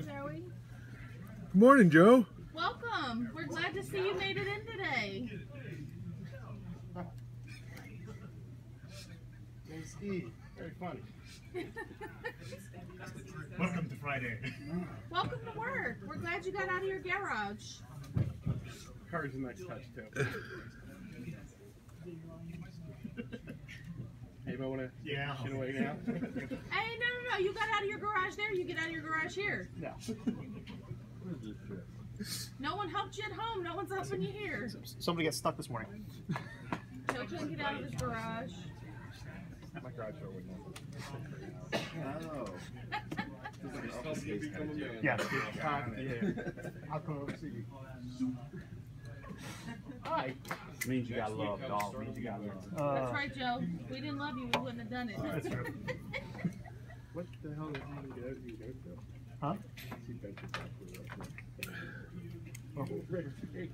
Joey. Good morning, Joe. Welcome. We're glad to see you made it in today. Name's Steve. Very funny. Welcome to Friday. Welcome to work. We're glad you got out of your garage. Car's a nice touch too. Anybody want to shit away now? Hey, no. You got out of your garage there. You get out of your garage here. No. No one helped you at home. No one's helping you here. Somebody got stuck this morning. Joe couldn't get out of his garage. My garage door wouldn't open. Oh. Yeah. I'll come over and see you. Hi. Means you got love, dog. Means you got love. That's right, Joe. If we didn't love you, we wouldn't have done it. That's true. What the hell is he go to? Huh? He benches back to the Oh. right.